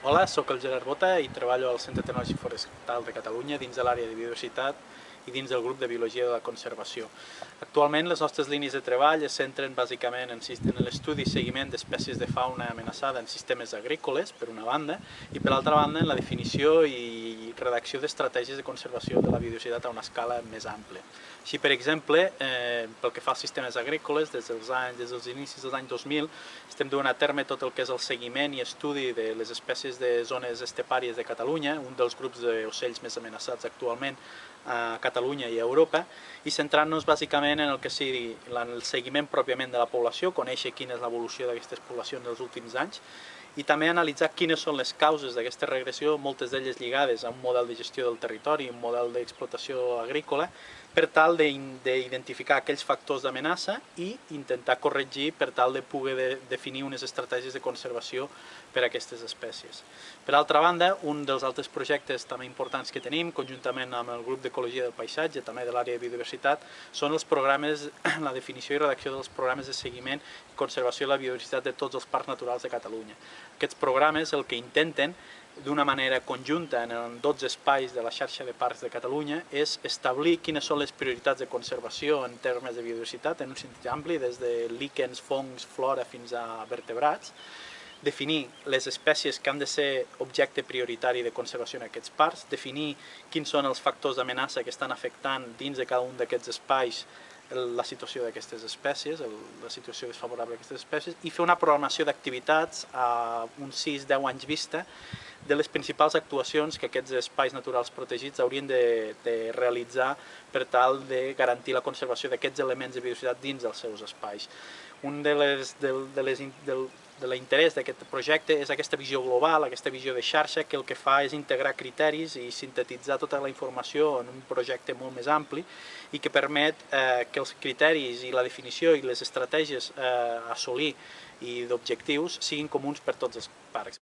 Hola, sóc el Gerard Bota i treballo al Centre Tecnològic Forestal de Catalunya dins de l'àrea de biodiversitat i dins del grup de Biologia de la Conservació. Actualment les nostres línies de treball es centren bàsicament en l'estudi i seguiment d'espècies de fauna amenaçada en sistemes agrícoles, per una banda, i per altra banda en la definició i redacció d'estratègies de conservació de la biodiversitat a una escala més àmplia. Així, per exemple, pel que fa als sistemes agrícoles, des dels inicis dels anys 2000, estem duent a terme tot el que és el seguiment i estudi de les espècies de zones estepàries de Catalunya, un dels grups d'ocells més amenaçats actualment a Catalunya i a Europa, i centrant-nos bàsicament en el que sigui el seguiment pròpiament de la població, conèixer quina és l'evolució d'aquestes poblacions dels últims anys, i també analitzar quines són les causes d'aquesta regressió, moltes d'elles lligades a un model de gestió del territori, un model d'explotació agrícola, per tal d'identificar aquells factors d'amenaça i intentar corregir per tal de poder definir unes estratègies de conservació per a aquestes espècies. Per altra banda, un dels altres projectes també importants que tenim, conjuntament amb el grup d'Ecologia del Paisatge, també de l'àrea de biodiversitat, són els programes, la definició i redacció dels programes de seguiment i conservació de la biodiversitat de tots els parcs naturals de Catalunya. Aquests programes el que intenten, d'una manera conjunta en 12 espais de la xarxa de parcs de Catalunya, és establir quines són les prioritats de conservació en termes de biodiversitat, en un sentit ampli, des de líquens, fongs, flora fins a vertebrats, definir les espècies que han de ser objecte prioritari de conservació en aquests parcs, definir quins són els factors d'amenaça que estan afectant dins de cada un d'aquests espais la situació d'aquestes espècies, la situació desfavorable d'aquestes espècies, i fer una programació d'activitats a uns 6-10 anys vista de les principals actuacions que aquests espais naturals protegits haurien de realitzar per tal de garantir la conservació d'aquests elements de biodiversitat dins dels seus espais. Un de l'interès d'aquest projecte és aquesta visió global, aquesta visió de xarxa, que el que fa és integrar criteris i sintetitzar tota la informació en un projecte molt més ampli i que permet que els criteris i la definició i les estratègies a assolir i d'objectius siguin comuns per tots els parcs.